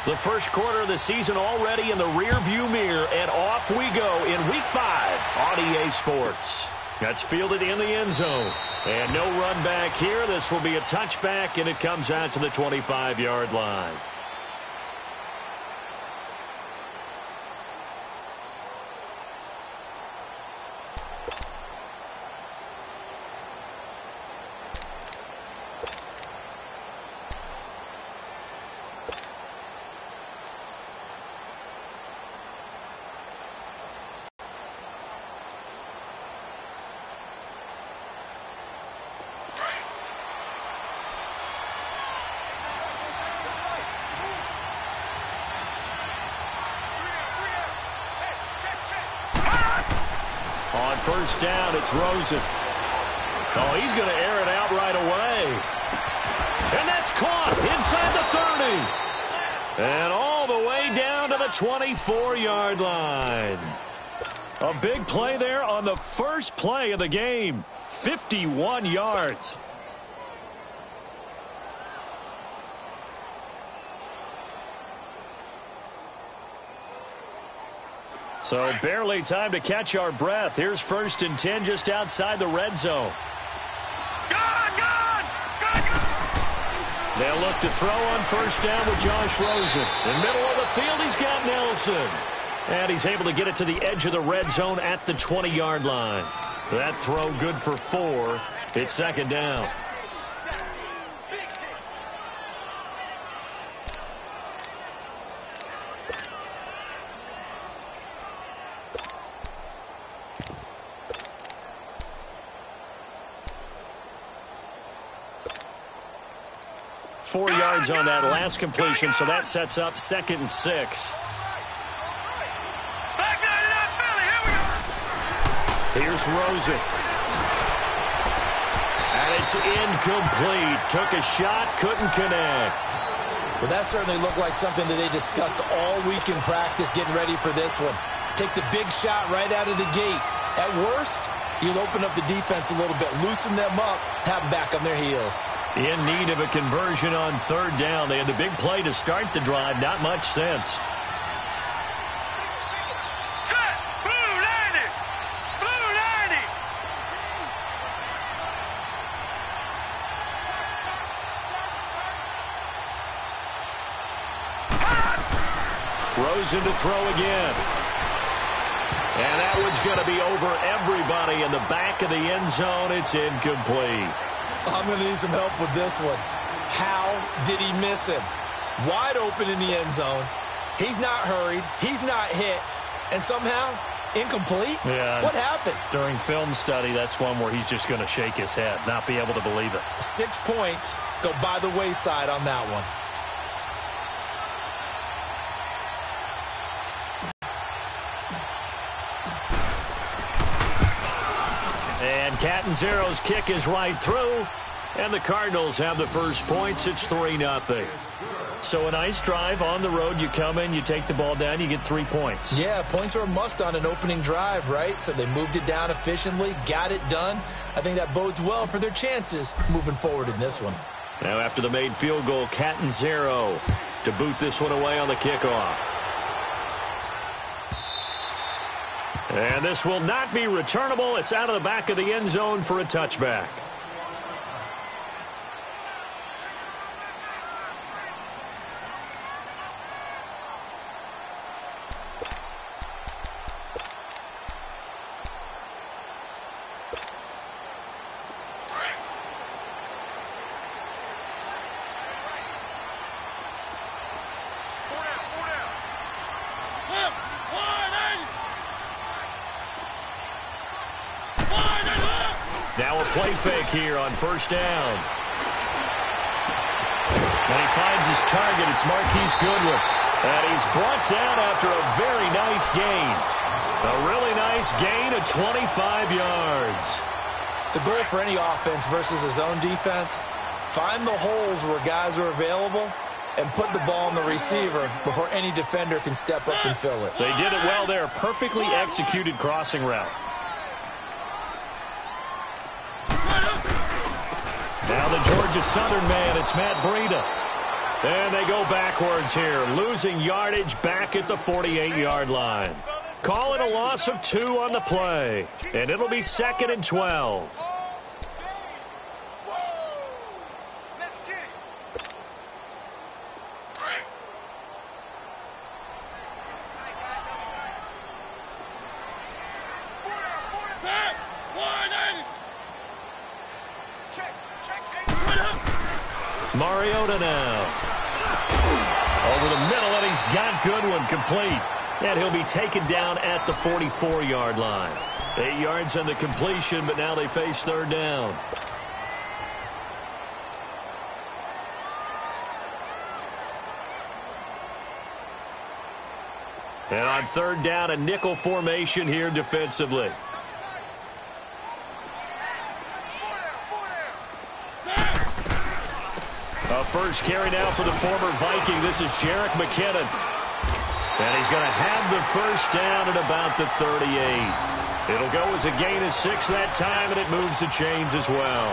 The first quarter of the season already in the rearview mirror, and off we go in Week 5 on EA Sports. That's fielded in the end zone. And no run back here. This will be a touchback, and it comes out to the 25-yard line. On first down, it's Rosen. Oh, he's going to air it out right away. And that's caught inside the 30. And all the way down to the 24-yard line. A big play there on the first play of the game. 51 yards. So barely time to catch our breath. Here's 1st and 10 just outside the red zone. They'll look to throw on first down with Josh Rosen. In the middle of the field, he's got Nelson. And he's able to get it to the edge of the red zone at the 20-yard line. That throw good for 4. It's 2nd down. Four yards on that last completion, so that sets up 2nd and 6. Here's Rosen. And it's incomplete. Took a shot, couldn't connect. Well, that certainly looked like something that they discussed all week in practice getting ready for this one. Take the big shot right out of the gate. At worst, you'll open up the defense a little bit, loosen them up, have them back on their heels. In need of a conversion on 3rd down. They had the big play to start the drive. Not much sense. Rosen to throw again. And that one's going to be over everybody in the back of the end zone. It's incomplete. I'm going to need some help with this one. How did he miss him? Wide open in the end zone. He's not hurried. He's not hit. And somehow, incomplete? Yeah. What happened? During film study, that's one where he's just going to shake his head, not be able to believe it. 6 points go by the wayside on that one. And Catanzero's kick is right through. And the Cardinals have the first points. It's 3-0. So a nice drive on the road. You come in, you take the ball down, you get 3 points. Yeah, points are a must on an opening drive, right? So they moved it down efficiently, got it done. I think that bodes well for their chances moving forward in this one. Now after the made field goal, Catanzaro to boot this one away on the kickoff. And this will not be returnable. It's out of the back of the end zone for a touchback. Now a play fake here on first down. And he finds his target. It's Marquise Goodwin. And he's brought down after a very nice gain. A really nice gain of 25 yards. The goal for any offense versus his own defense, find the holes where guys are available and put the ball on the receiver before any defender can step up and fill it. They did it well there. Perfectly executed crossing route. Now the Georgia Southern man, it's Matt Breida. And they go backwards here, losing yardage back at the 48-yard line. Call it a loss of 2 on the play, and it'll be 2nd and 12. Mariota now. Over the middle, and he's got Goodwin complete. And he'll be taken down at the 44-yard line. 8 yards on the completion, but now they face 3rd down. And on 3rd down, a nickel formation here defensively. A first carry now for the former Viking. This is Jerick McKinnon. And he's going to have the first down at about the 38. It'll go as a gain of 6 that time, and it moves the chains as well.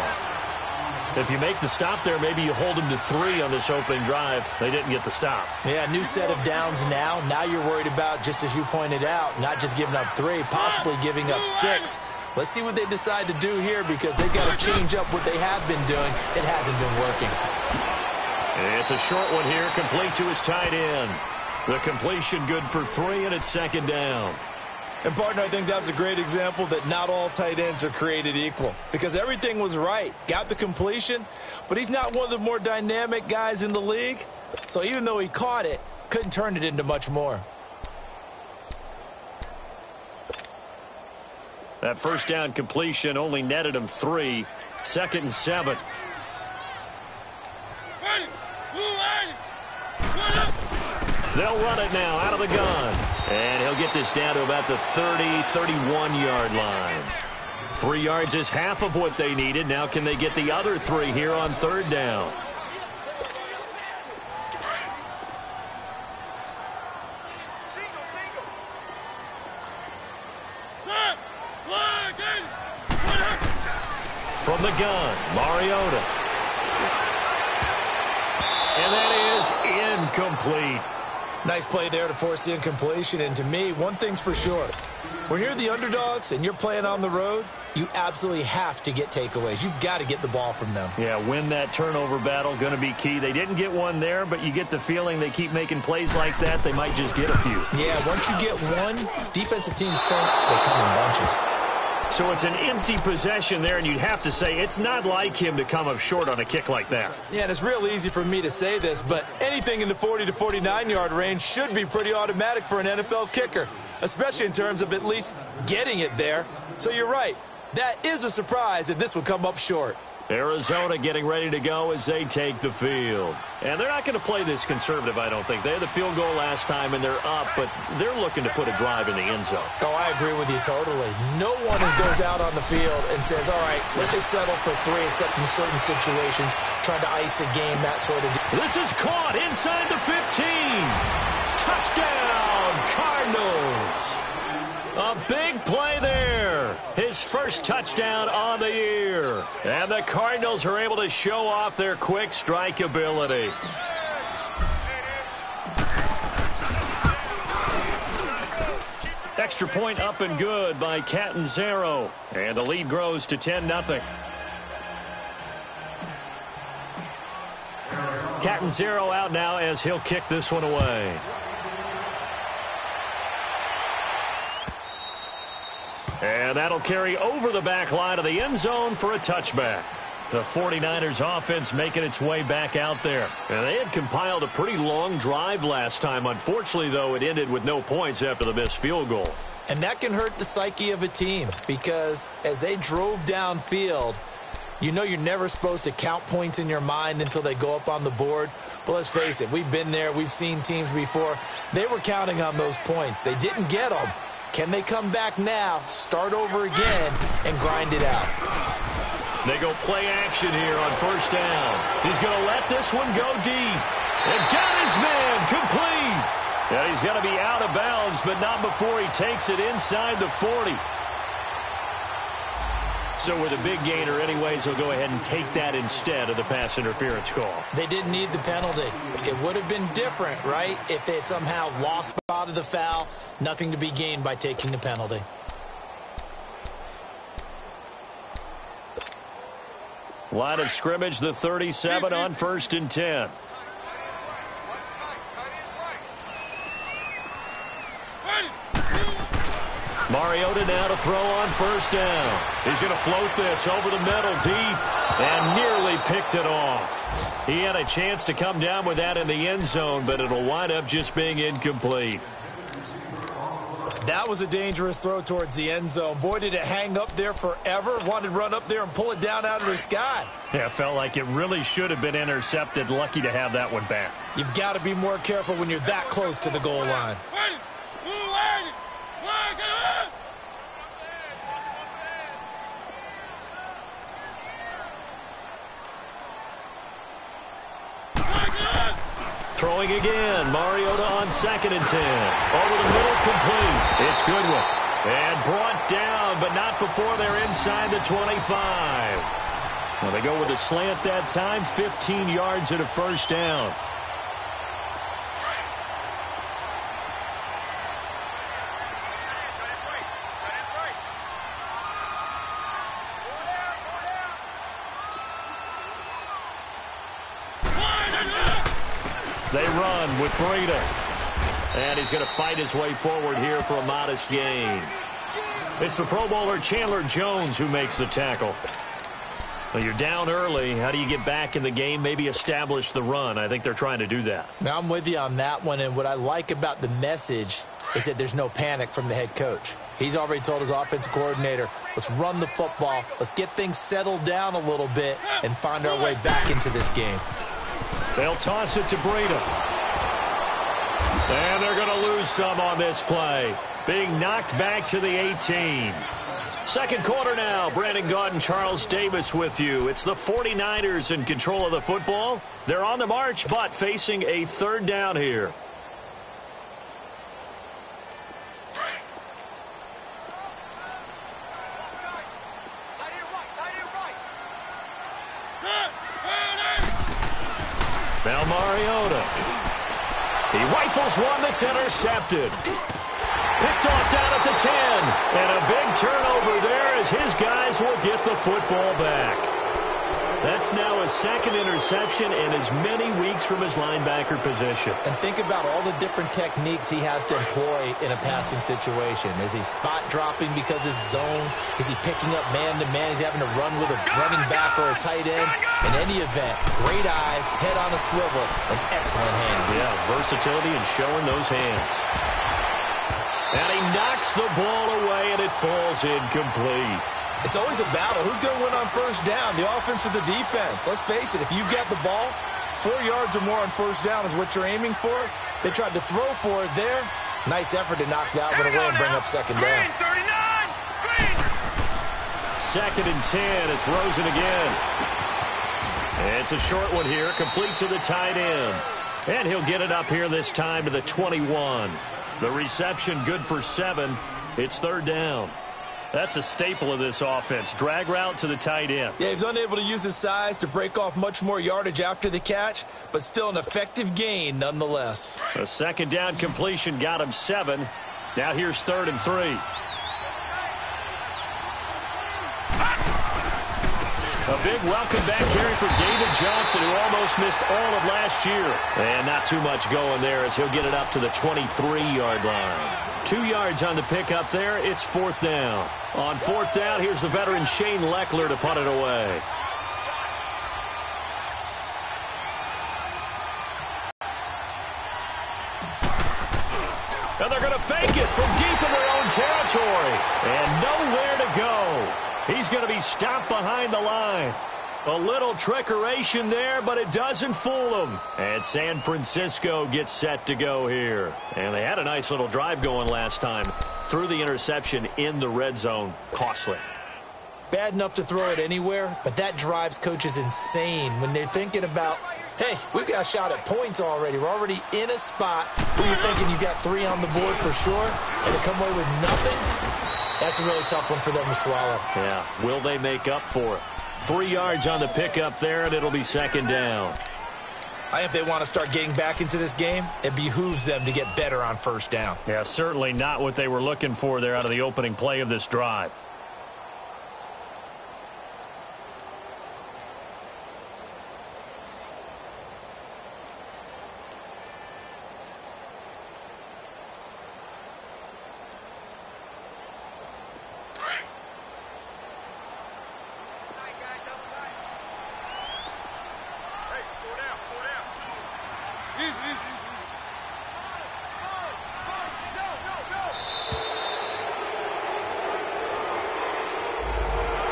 If you make the stop there, maybe you hold them to 3 on this opening drive. They didn't get the stop. Yeah, new set of downs now. Now you're worried about, just as you pointed out, not just giving up 3, possibly giving up 6. Let's see what they decide to do here, because they've got to change up what they have been doing. It hasn't been working. It's a short one here, complete to his tight end. The completion good for 3, and it's 2nd down. And, partner, I think that was a great example that not all tight ends are created equal, because everything was right. Got the completion, but he's not one of the more dynamic guys in the league. So even though he caught it, couldn't turn it into much more. That first down completion only netted him 3. 2nd and 7. They'll run it now out of the gun. And he'll get this down to about the 30, 31-yard line. 3 yards is half of what they needed. Now can they get the other 3 here on 3rd down? From the gun, Mariota. And that is incomplete. Nice play there to force the incompletion. And to me, one thing's for sure. When you're the underdogs and you're playing on the road, you absolutely have to get takeaways. You've got to get the ball from them. Yeah, win that turnover battle, going to be key. They didn't get one there, but you get the feeling they keep making plays like that, they might just get a few. Yeah, once you get one, defensive teams think they come in bunches. So it's an empty possession there, and you'd have to say it's not like him to come up short on a kick like that. Yeah, and it's real easy for me to say this, but anything in the 40 to 49-yard range should be pretty automatic for an NFL kicker, especially in terms of at least getting it there. So you're right. That is a surprise that this would come up short. Arizona getting ready to go as they take the field. And they're not going to play this conservative, I don't think. They had the field goal last time, and they're up, but they're looking to put a drive in the end zone. Oh, I agree with you totally. No one goes out on the field and says, all right, let's just settle for 3, except in certain situations, trying to ice a game, that sort of deal. This is caught inside the 15. Touchdown, Cardinals. A big play there. His first touchdown on the year. And the Cardinals are able to show off their quick strike ability. Extra point up and good by Catanzaro. And the lead grows to 10-0. Catanzaro out now as he'll kick this one away. And that'll carry over the back line of the end zone for a touchback. The 49ers offense making its way back out there. And they had compiled a pretty long drive last time. Unfortunately, though, it ended with no points after the missed field goal. And that can hurt the psyche of a team, because as they drove downfield, you know you're never supposed to count points in your mind until they go up on the board. But let's face it, we've been there. We've seen teams before. They were counting on those points. They didn't get them. Can they come back now, start over again, and grind it out? They go play action here on first down. He's going to let this one go deep. And got his man complete. And he's going to be out of bounds, but not before he takes it inside the 40. So with a big gainer anyways, he'll go ahead and take that instead of the pass interference call. They didn't need the penalty. It would have been different, right, if they had somehow lost out of the foul. Nothing to be gained by taking the penalty. Line of scrimmage, the 37 on 1st and 10. Mariota now to throw on 1st down. He's going to float this over the middle deep and nearly picked it off. He had a chance to come down with that in the end zone, but it'll wind up just being incomplete. That was a dangerous throw towards the end zone. Boy, did it hang up there forever. Wanted to run up there and pull it down out of the sky. Yeah, felt like it really should have been intercepted. Lucky to have that one back. You've got to be more careful when you're that close to the goal line. Throwing again. Mariota on 2nd and 10. Over the middle, complete. It's Goodwin. And brought down, but not before they're inside the 25. Well, they go with a slant that time. 15 yards and a 1st down. They run with Breida. And he's going to fight his way forward here for a modest gain. It's the Pro Bowler Chandler Jones who makes the tackle. Well, you're down early. How do you get back in the game? Maybe establish the run. I think they're trying to do that. Now, I'm with you on that one. And what I like about the message is that there's no panic from the head coach. He's already told his offensive coordinator, let's run the football. Let's get things settled down a little bit and find our way back into this game. They'll toss it to Breida. And they're going to lose some on this play. Being knocked back to the 18. Second quarter now. Brandon Gaudin, Charles Davis with you. It's the 49ers in control of the football. They're on the march, but facing a 3rd down here. Now Mariota. He rifles one that's intercepted. Picked off down at the 10. And a big turnover there as his guys will get the football back. That's now his 2nd interception in as many weeks from his linebacker position. And think about all the different techniques he has to employ in a passing situation. Is he spot dropping because it's zone? Is he picking up man-to-man? Is he having to run with a running back or a tight end? In any event, great eyes, head on a swivel, and excellent hands. Yeah, versatility and showing those hands. And he knocks the ball away, and it falls incomplete. It's always a battle. Who's going to win on 1st down, the offense or the defense? Let's face it, if you've got the ball, 4 yards or more on 1st down is what you're aiming for. They tried to throw for it there. Nice effort to knock that one away and bring up 2nd down. 2nd and 10. It's Rosen again. It's a short one here, complete to the tight end. And he'll get it up here this time to the 21. The reception good for 7. It's 3rd down. That's a staple of this offense. Drag route to the tight end. Yeah, he's unable to use his size to break off much more yardage after the catch, but still an effective gain nonetheless. A 2nd down completion got him 7. Now here's 3rd and 3. A big welcome back carry for David Johnson, who almost missed all of last year. And not too much going there as he'll get it up to the 23-yard line. 2 yards on the pickup there. It's 4th down. On 4th down, here's the veteran Shane Leckler to punt it away. And they're going to fake it from deep in their own territory. And nowhere to go. He's going to be stopped behind the line. A little trickeration there, but it doesn't fool him. And San Francisco gets set to go here. And they had a nice little drive going last time. Threw the interception in the red zone. Costly. Bad enough to throw it anywhere, but that drives coaches insane when they're thinking about, hey, we've got a shot at points already. We're already in a spot where you're thinking you got 3 on the board for sure, and to come away with nothing, That's a really tough one for them to swallow. Yeah, will they make up for it? 3 yards on the pickup there, and it'll be second down. I think if they want to start getting back into this game, it behooves them to get better on first down. Yeah, certainly not what they were looking for there out of the opening play of this drive.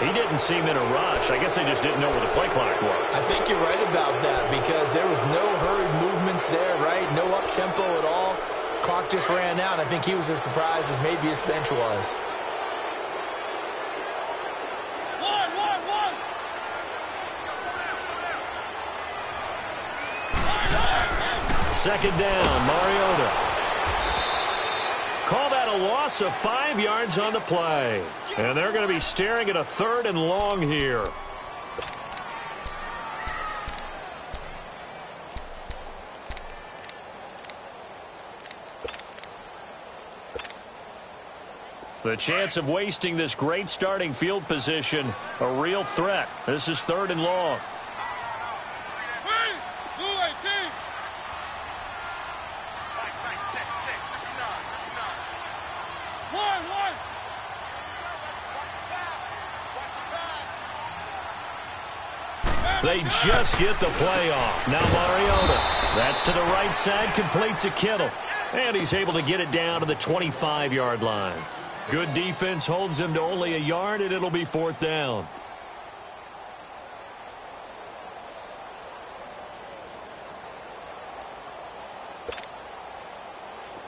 He didn't seem in a rush. I guess they just didn't know where the play clock was. I think you're right about that because there was no hurried movements there, right? No up-tempo at all. Clock just ran out. I think he was as surprised as maybe his bench was. Second down, Mariota. Call that a loss of 5 yards on the play. And they're going to be staring at a 3rd and long here. The chance of wasting this great starting field position, a real threat. This is 3rd and long. They just get the play off. Now Mariota. That's to the right side, complete to Kittle. And he's able to get it down to the 25-yard line. Good defense holds him to only a yard, and it'll be 4th down.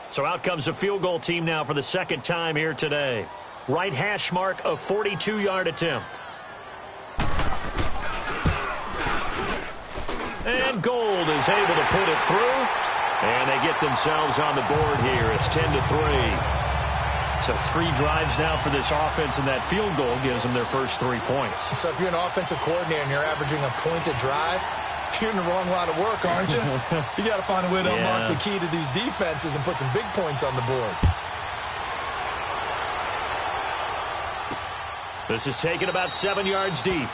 So out comes a field goal team now for the 2nd time here today. Right hash mark, a 42-yard attempt. And Gold is able to put it through. And they get themselves on the board here. It's 10-3. So 3 drives now for this offense, and that field goal gives them their first 3 points. So if you're an offensive coordinator and you're averaging a point a drive, you're in the wrong line of work, aren't you? You got to find a way to unlock the key to these defenses and put some big points on the board. This is taken about 7 yards deep.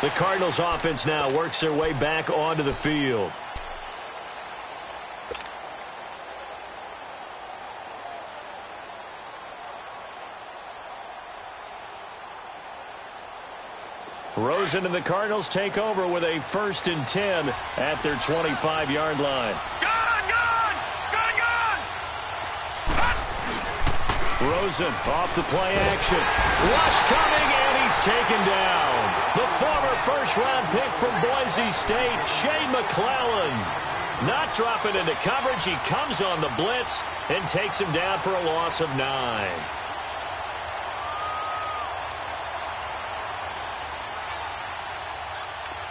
The Cardinals offense now works their way back onto the field. Rosen and the Cardinals take over with a 1st and 10 at their 25-yard line. Rosen off the play action. Rush coming, and he's taken down. The former first-round pick from Boise State, Shea McClellan. Not dropping into coverage. He comes on the blitz and takes him down for a loss of 9.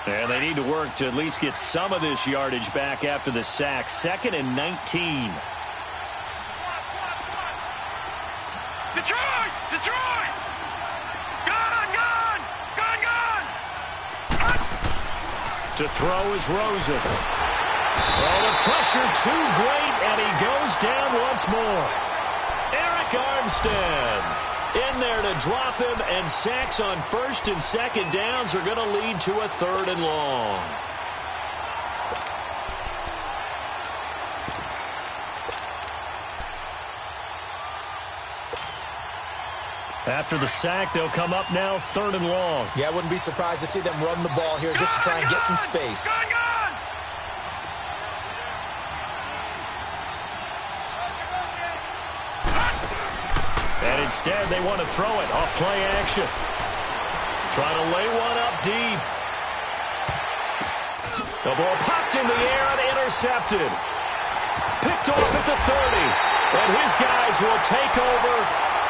And they need to work to at least get some of this yardage back after the sack. 2nd and 19. Detroit! Gun! To throw is Rosen. Oh, the pressure too great, and he goes down once more. Eric Armstead in there to drop him, and sacks on 1st and 2nd downs are going to lead to a 3rd and long. After the sack, they'll come up now 3rd and long. Yeah, I wouldn't be surprised to see them run the ball here just to try and get some space. And instead, they want to throw it off play action. Trying to lay one up deep. The ball popped in the air and intercepted. Picked off at the 30. And his guys will take over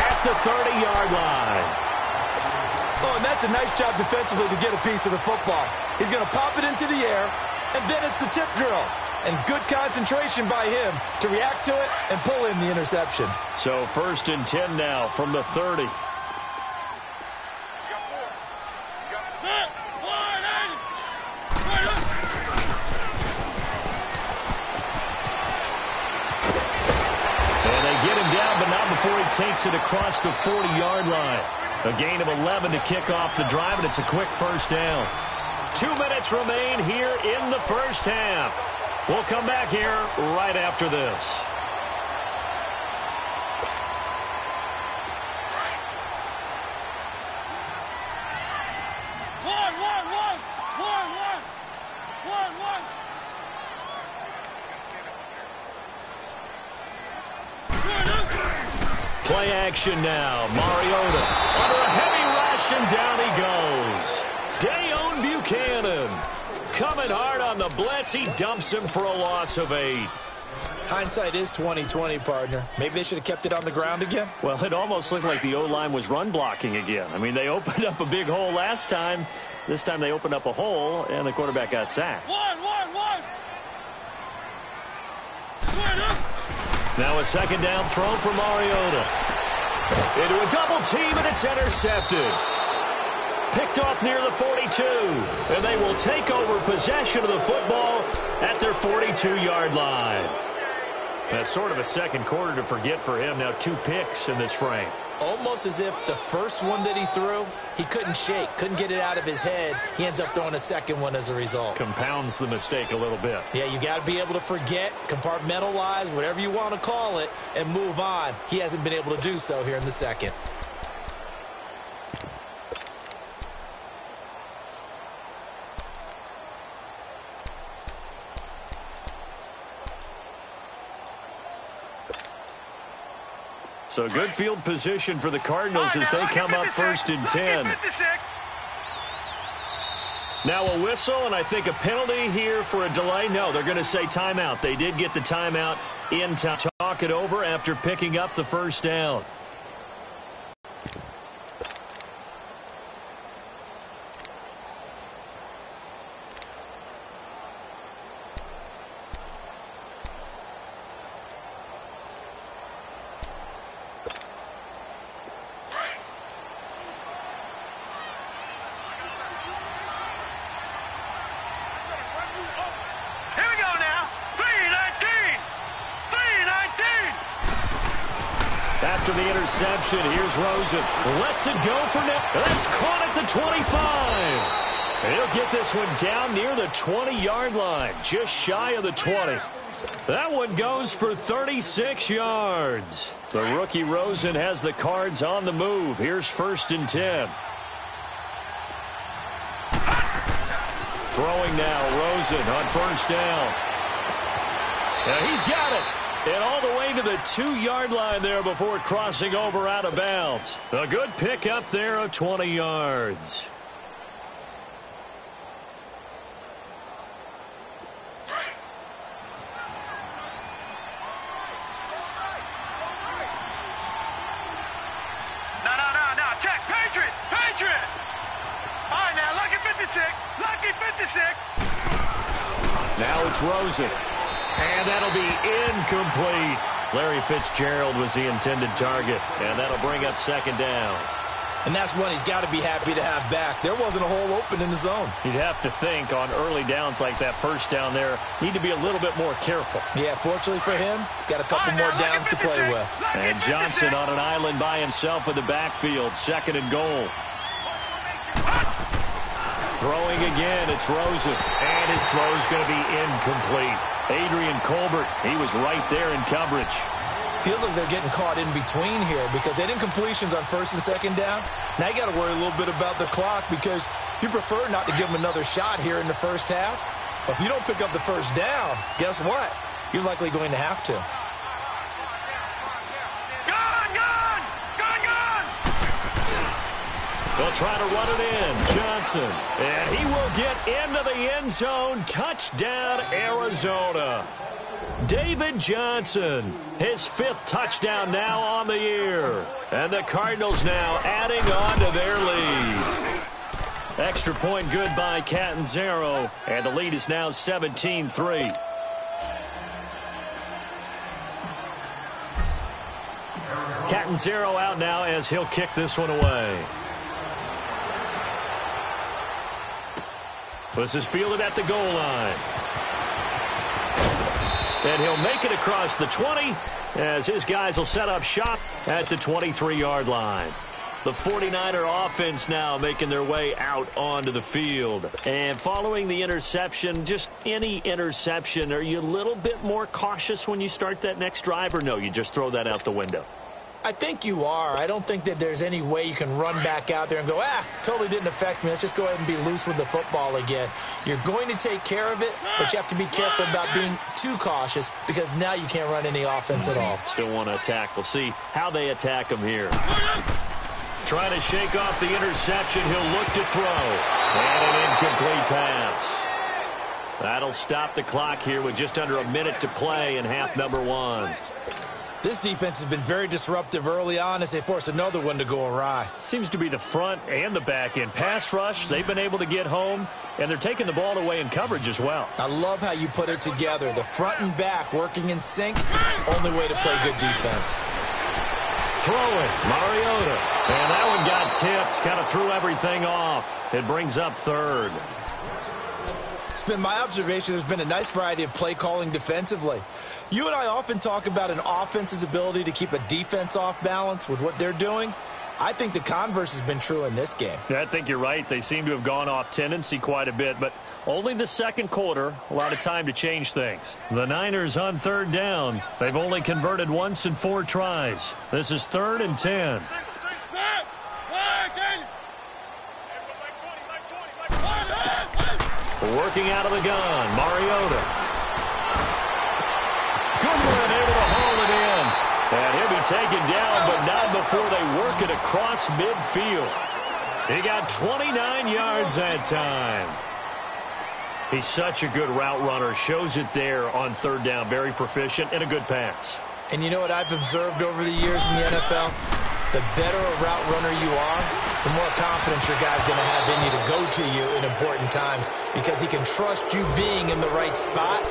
at the 30-yard line. Oh, and that's a nice job defensively to get a piece of the football. He's going to pop it into the air, and then it's the tip drill. and good concentration by him to react to it and pull in the interception. So 1st and 10 now from the 30. Before he takes it across the 40-yard line. A gain of 11 to kick off the drive, and it's a quick first down. 2 minutes remain here in the first half. We'll come back here right after this. Play action now. Mariota under a heavy rush, and down he goes. Dayon Buchanan coming hard on the blitz. He dumps him for a loss of 8. Hindsight is 20/20, partner. Maybe they should have kept it on the ground again. Well, it almost looked like the O-line was run blocking again. I mean, they opened up a big hole last time. This time they opened up a hole, and the quarterback got sacked. Now a second down throw for Mariota. Into a double team, and it's intercepted. Picked off near the 42. And they will take over possession of the football at their 42-yard line. That's sort of a second quarter to forget for him. Now 2 picks in this frame. Almost as if the first one that he threw, he couldn't shake, couldn't get it out of his head. He ends up throwing a second one as a result. Compounds the mistake a little bit. Yeah, you got to be able to forget, compartmentalize, whatever you want to call it, and move on. He hasn't been able to do so here in the second. So good field position for the Cardinals as they come up 1st and 10. Now a whistle, and I think a penalty here for a delay. No, they're going to say timeout. They did get the timeout in time. Talk it over after picking up the first down. After the interception, here's Rosen. Lets it go for now. That's caught at the 25. He'll get this one down near the 20-yard line, just shy of the 20. That one goes for 36 yards. The rookie Rosen has the Cards on the move. Here's 1st and 10. Throwing now, Rosen on 1st down. And he's got it. And all the way to the 2-yard line there before crossing over out of bounds. A good pick up there of 20 yards. No. Check. Patriot. All right, now, lucky 56. Now it's Rosen. And that'll be incomplete. Larry Fitzgerald was the intended target. And that'll bring up 2nd down. And that's one he's got to be happy to have back. There wasn't a hole open in the zone. You'd have to think on early downs like that, 1st down there, need to be a little bit more careful. Yeah, fortunately for him, got a couple more downs to play with. And Johnson on an island by himself in the backfield. 2nd and goal. Throwing again, it's Rosen. And his throw's going to be incomplete. Adrian Colbert, he was right there in coverage. Feels like they're getting caught in between here because they didn't completions on 1st and 2nd down. Now you got to worry a little bit about the clock because you prefer not to give them another shot here in the first half. But if you don't pick up the 1st down, guess what? You're likely going to have to. They'll try to run it in. Johnson. And he will get into the end zone. Touchdown, Arizona. David Johnson, his 5th touchdown now on the year. And the Cardinals now adding on to their lead. Extra point good by Catanzaro. And the lead is now 17-3. Cat and zero out now as he'll kick this one away. This is fielded at the goal line. And he'll make it across the 20 as his guys will set up shop at the 23-yard line. The 49er offense now making their way out onto the field. And following the interception, just any interception, are you a little bit more cautious when you start that next drive, or no, you just throw that out the window? I think you are. I don't think that there's any way you can run back out there and go, totally didn't affect me. Let's just go ahead and be loose with the football again. You're going to take care of it, but you have to be careful about being too cautious because now you can't run any offense at all. Still want to attack. We'll see how they attack him here. Trying to shake off the interception. He'll look to throw. And an incomplete pass. That'll stop the clock here with just under a minute to play in half number 1. This defense has been very disruptive early on as they force another one to go awry. Seems to be the front and the back end. Pass rush, they've been able to get home, and they're taking the ball away in coverage as well. I love how you put it together. The front and back working in sync. Only way to play good defense. Throwing, Mariota. And that one got tipped, kind of threw everything off. It brings up third. It's been my observation there's been a nice variety of play calling defensively. You and I often talk about an offense's ability to keep a defense off balance with what they're doing. I think the converse has been true in this game. Yeah, I think you're right. They seem to have gone off tendency quite a bit, but only the second quarter, a lot of time to change things. The Niners on third down. They've only converted once in 4 tries. This is 3rd and 10. Working out of the gun, Mariota. Goodwin able to haul it in. And he'll be taken down, but not before they work it across midfield. He got 29 yards that time. He's such a good route runner. Shows it there on third down. Very proficient and a good pass. And you know what I've observed over the years in the NFL? The better a route runner you are, the more confidence your guy's going to have in you to go to you in important times because he can trust you being in the right spot,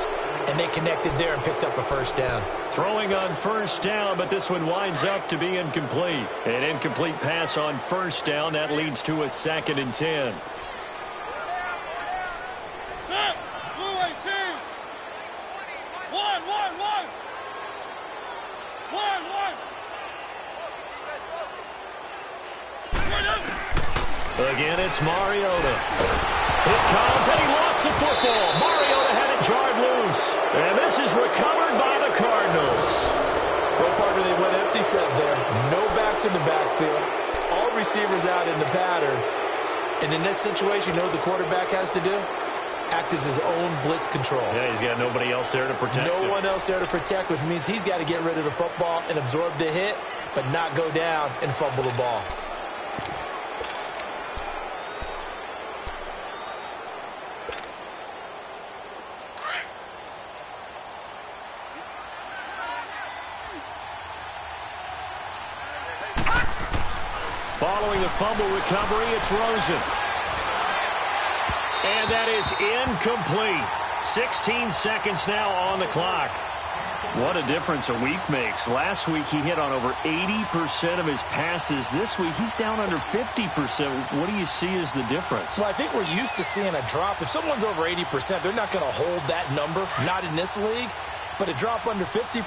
and they connected there and picked up a first down. Throwing on first down, but this one winds up to be incomplete. An incomplete pass on first down. That leads to a 2nd and 10. Again, it's Mariota. It comes, and he lost the football. Mariota had it jarred loose. And this is recovered by the Cardinals. Well, Parker, they went empty set there. No backs in the backfield. All receivers out in the pattern. And in this situation, you know what the quarterback has to do? Act as his own blitz control. Yeah, he's got nobody else there to protect him. No one else there to protect, which means he's got to get rid of the football and absorb the hit, but not go down and fumble the ball. Following the fumble recovery, it's Rosen. And that is incomplete. 16 seconds now on the clock. What a difference a week makes. Last week he hit on over 80% of his passes. This week he's down under 50%. What do you see as the difference? Well, I think we're used to seeing a drop. If someone's over 80%, they're not going to hold that number. Not in this league. But a drop under 50%,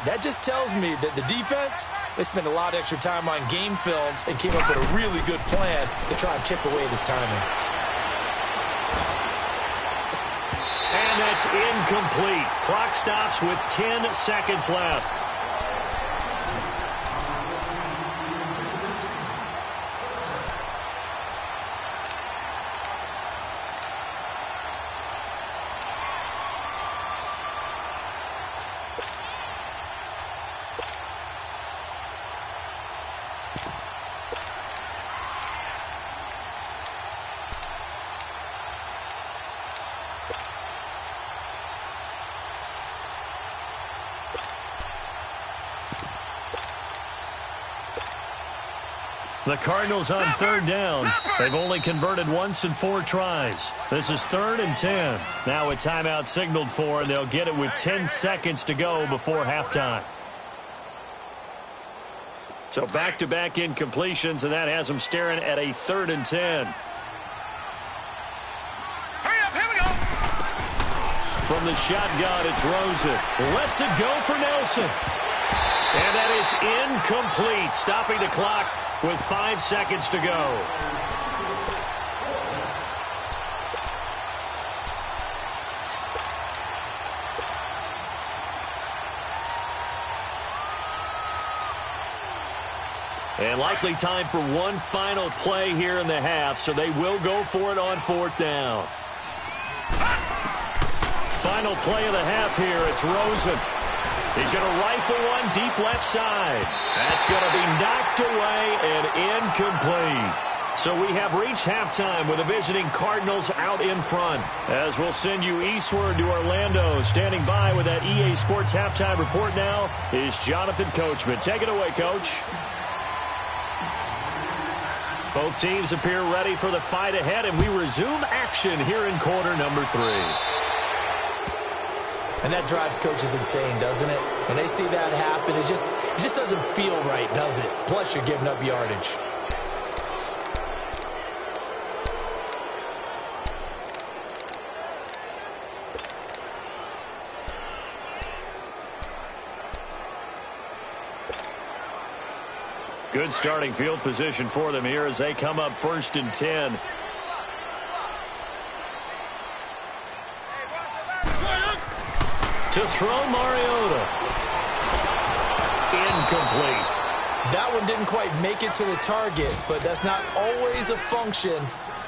that just tells me that the defense, they spent a lot of extra time on game films and came up with a really good plan to try and chip away at his timing. And that's incomplete. Clock stops with 10 seconds left. The Cardinals on third down. They've only converted once in 4 tries. This is 3rd and 10. Now a timeout signaled for, and they'll get it with 10 seconds to go before halftime. So back-to-back incompletions, and that has them staring at a 3rd and 10. Hurry up, here we go. From the shotgun, it's Rosen. Lets it go for Nelson. And that is incomplete, stopping the clock with 5 seconds to go. And likely time for one final play here in the half, so they will go for it on 4th down. Final play of the half here, it's Rosen. He's going to rifle one deep left side. That's going to be knocked away and incomplete. So we have reached halftime with the visiting Cardinals out in front. As we'll send you eastward to Orlando. Standing by with that EA Sports halftime report now is Jonathan Coachman. Take it away, Coach. Both teams appear ready for the fight ahead, and we resume action here in quarter number 3. And that drives coaches insane, doesn't it? When they see that happen, it just doesn't feel right, does it? Plus, you're giving up yardage. Good starting field position for them here as they come up 1st and 10. To throw Mariota. Incomplete. That one didn't quite make it to the target, but that's not always a function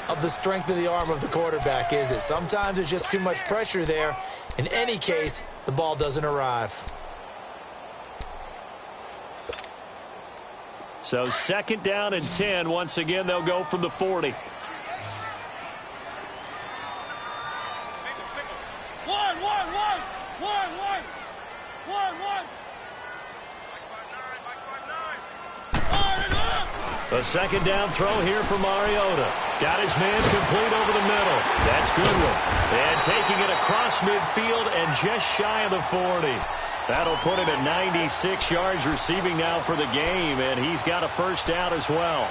of the strength of the arm of the quarterback, is it? Sometimes there's just too much pressure there. In any case, the ball doesn't arrive. So 2nd down and 10. Once again, they'll go from the 40. A 2nd down throw here for Mariota. Got his man complete over the middle. That's Goodwin. And taking it across midfield and just shy of the 40. That'll put him at 96 yards receiving now for the game, and he's got a 1st down as well.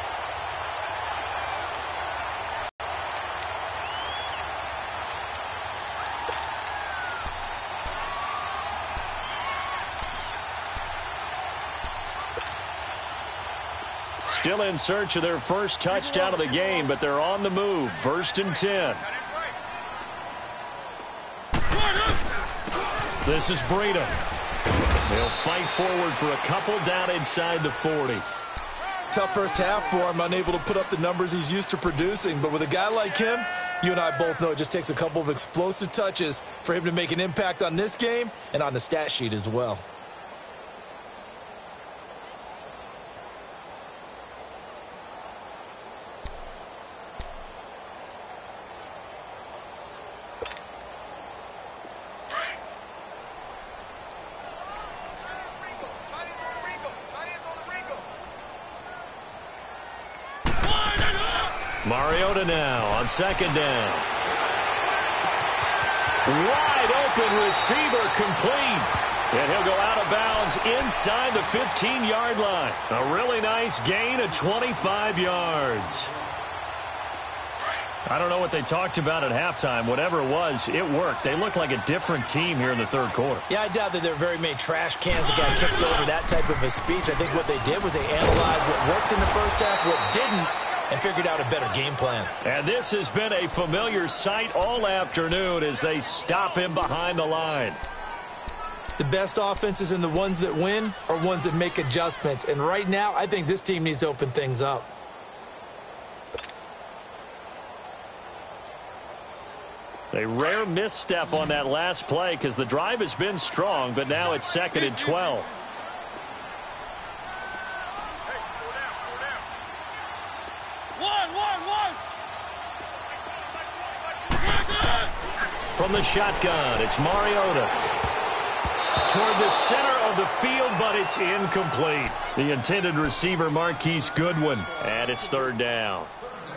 Still in search of their first touchdown of the game, but they're on the move. 1st and 10. This is Breida. They'll fight forward for a couple down inside the 40. Tough first half for him, unable to put up the numbers he's used to producing. But with a guy like him, you and I both know it just takes a couple of explosive touches for him to make an impact on this game and on the stat sheet as well. Mariota now on 2nd down. Wide open receiver complete. And he'll go out of bounds inside the 15-yard line. A really nice gain of 25 yards. I don't know what they talked about at halftime. Whatever it was, it worked. They look like a different team here in the 3rd quarter. Yeah, I doubt that there are very many trash cans that got kicked over that type of a speech. I think what they did was they analyzed what worked in the first half, what didn't, and figured out a better game plan. And this has been a familiar sight all afternoon as they stop him behind the line. The best offenses and the ones that win are ones that make adjustments. And right now, I think this team needs to open things up. A rare misstep on that last play because the drive has been strong, but now it's 2nd and 12. From the shotgun, it's Mariota. Toward the center of the field, but it's incomplete. The intended receiver, Marquise Goodwin, and it's 3rd down.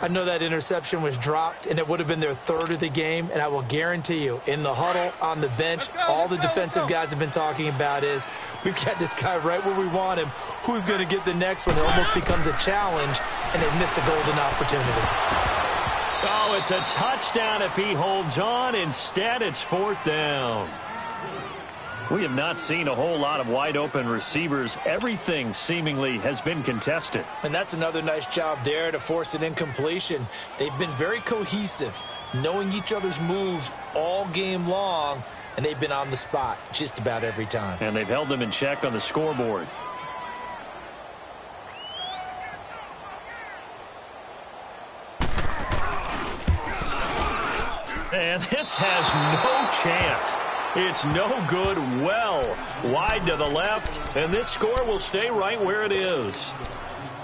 I know that interception was dropped, and it would have been their third of the game, and I will guarantee you, in the huddle, on the bench, all the defensive guys have been talking about is, we've got this guy right where we want him. Who's going to get the next one? It almost becomes a challenge, and they've missed a golden opportunity. Oh, it's a touchdown if he holds on. Instead, it's fourth down. We have not seen a whole lot of wide-open receivers. Everything seemingly has been contested. And that's another nice job there to force an incompletion. They've been very cohesive, knowing each other's moves all game long, and they've been on the spot just about every time. And they've held them in check on the scoreboard. And this has no chance. It's no good, well wide to the left, and this score will stay right where it is.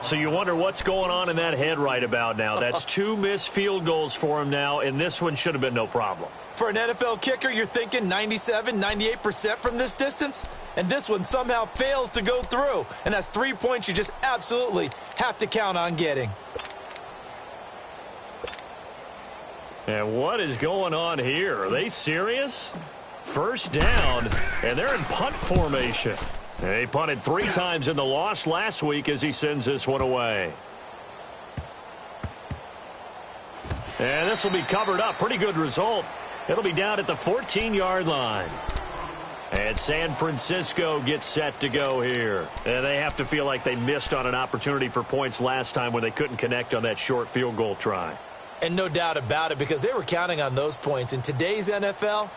So you wonder what's going on in that head right about now. That's 2 missed field goals for him now, and this one should have been no problem. For an NFL kicker, you're thinking 97, 98% from this distance, and this one somehow fails to go through. And that's 3 points you just absolutely have to count on getting. And what is going on here? Are they serious? First down, and they're in punt formation. They punted 3 times in the loss last week as he sends this one away. And this will be covered up. Pretty good result. It'll be down at the 14-yard line. And San Francisco gets set to go here. And they have to feel like they missed on an opportunity for points last time when they couldn't connect on that short field goal try. And no doubt about it, because they were counting on those points. In today's NFL,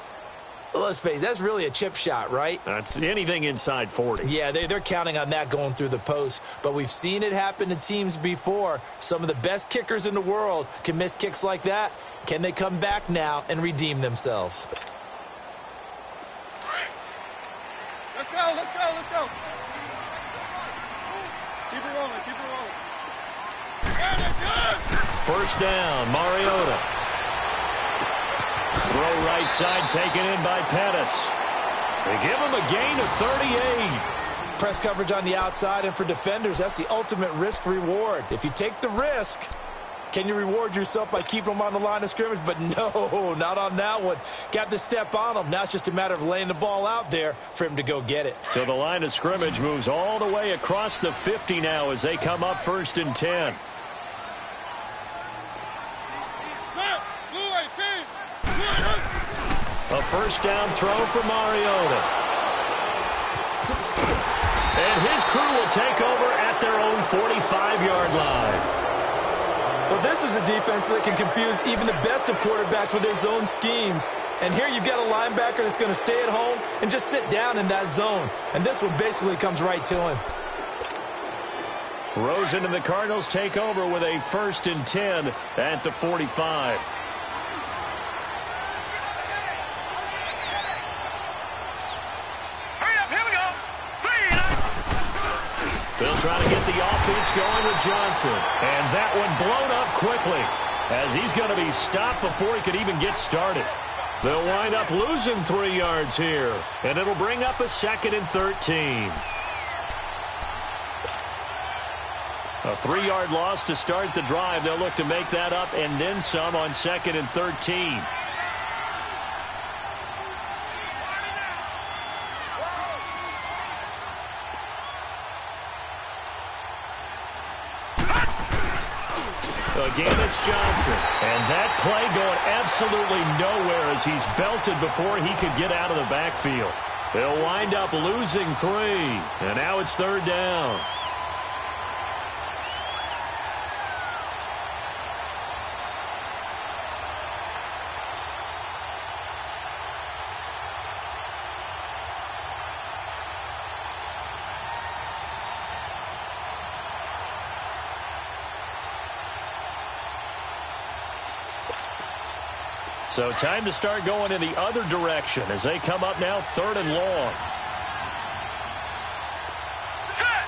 let's face it, that's really a chip shot, right? That's anything inside 40. Yeah, they're counting on that going through the post. But we've seen it happen to teams before. Some of the best kickers in the world can miss kicks like that. Can they come back now and redeem themselves? Let's go, let's go, let's go. Keep it rolling, keep it rolling. First down, Mariota. Throw right side taken in by Pettis. They give him a gain of 38. Press coverage on the outside, and for defenders, that's the ultimate risk-reward. If you take the risk, can you reward yourself by keeping them on the line of scrimmage? But no, not on that one. Got to step on them. Now it's just a matter of laying the ball out there for him to go get it. So the line of scrimmage moves all the way across the 50 now as they come up 1st and 10. A first down throw for Mariota. And his crew will take over at their own 45-yard line. Well, this is a defense that can confuse even the best of quarterbacks with their zone schemes. And here you've got a linebacker that's going to stay at home and just sit down in that zone. And this one basically comes right to him. Rosen and the Cardinals take over with a 1st and 10 at the 45. They'll try to get the offense going with Johnson. And that one blown up quickly as he's going to be stopped before he could even get started. They'll wind up losing 3 yards here. And it'll bring up a 2nd and 13. A 3-yard loss to start the drive. They'll look to make that up and then some on 2nd and 13. Again, it's Johnson. And that play going absolutely nowhere as he's belted before he could get out of the backfield. They'll wind up losing 3. And now it's 3rd down. So time to start going in the other direction as they come up now 3rd and long. Set,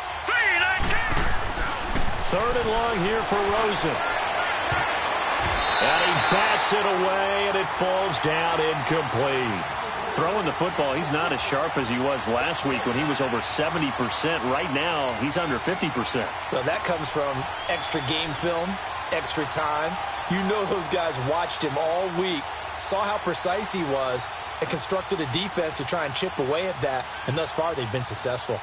3rd and long here for Rosen. And he bats it away, and it falls down incomplete. Throwing the football, he's not as sharp as he was last week when he was over 70%. Right now, he's under 50%. Well, that comes from extra game film extra time. You know those guys watched him all week, saw how precise he was, and constructed a defense to try and chip away at that, and thus far they've been successful.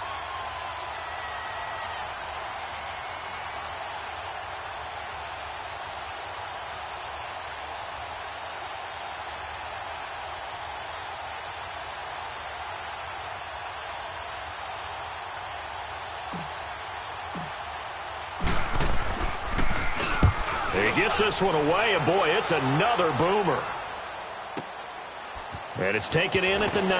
He gets this one away, and boy, it's another boomer. And it's taken in at the 9.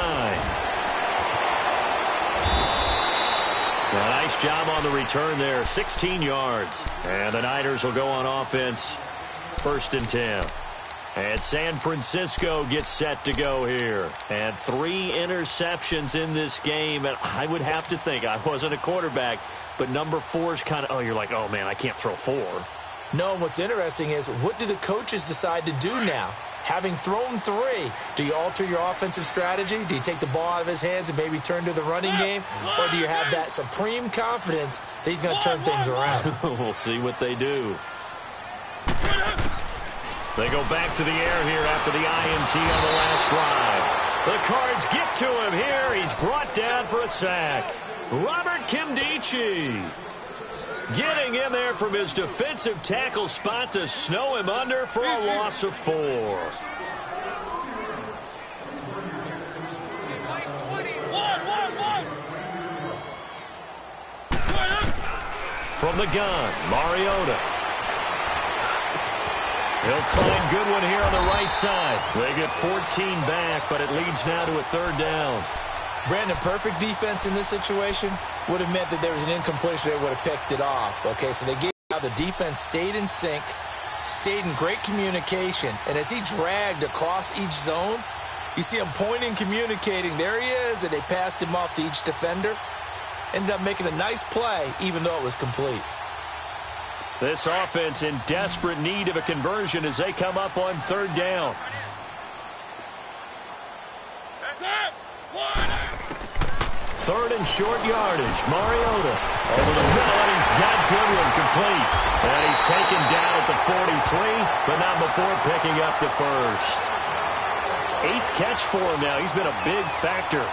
A nice job on the return there, 16 yards. And the Niners will go on offense, 1st and 10. And San Francisco gets set to go here. And 3 interceptions in this game. And I would have to think, I wasn't a quarterback, but number 4 is kind of, oh, you're like, oh, man, I can't throw 4. No, what's interesting is, what do the coaches decide to do now? Having thrown 3, do you alter your offensive strategy? Do you take the ball out of his hands and maybe turn to the running game? Or do you have that supreme confidence that he's going to turn things around? We'll see what they do. They go back to the air here after the INT on the last drive. The Cards get to him here. He's brought down for a sack. Robert Kimdichie getting in there from his defensive tackle spot to snow him under for a loss of 4. From the gun, Mariota. He'll find Goodwin here on the right side. They get 14 back, but it leads now to a 3rd down. Brandon, perfect defense in this situation would have meant that there was an incompletion. They would have picked it off. Okay, so they gave out the defense stayed in sync, stayed in great communication, and as he dragged across each zone, you see him pointing, communicating. There he is, and they passed him off to each defender. Ended up making a nice play, even though it was complete. This offense in desperate need of a conversion as they come up on 3rd down. Third and short yardage. Mariota over the middle, and he's got Goodwin complete. And he's taken down at the 43, but not before picking up the 1st. 8th catch for him now. He's been a big factor.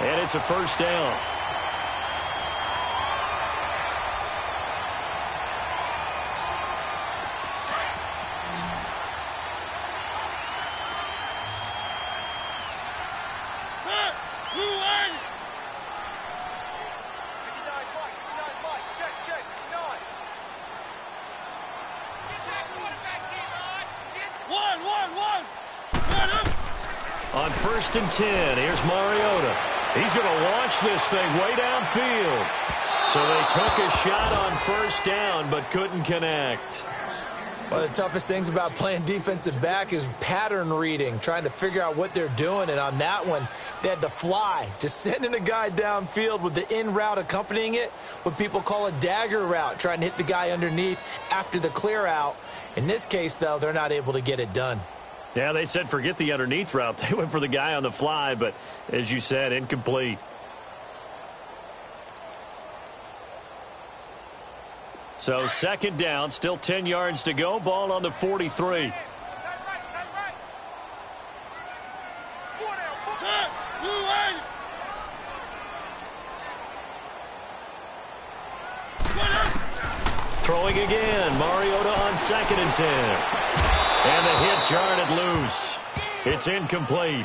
And it's a 1st down. On 1st and 10, here's Mariota. He's going to launch this thing way downfield. So they took a shot on 1st down, but couldn't connect. One of the toughest things about playing defensive back is pattern reading, trying to figure out what they're doing. And on that one, they had the fly, just sending a guy downfield with the in route accompanying it, what people call a dagger route, trying to hit the guy underneath after the clear out. In this case, though, they're not able to get it done. Yeah, they said forget the underneath route. They went for the guy on the fly, but as you said, incomplete. So 2nd down, still 10 yards to go. Ball on the 43. Throwing again. Mariota on 2nd and 10. And the hit jarred it loose. It's incomplete.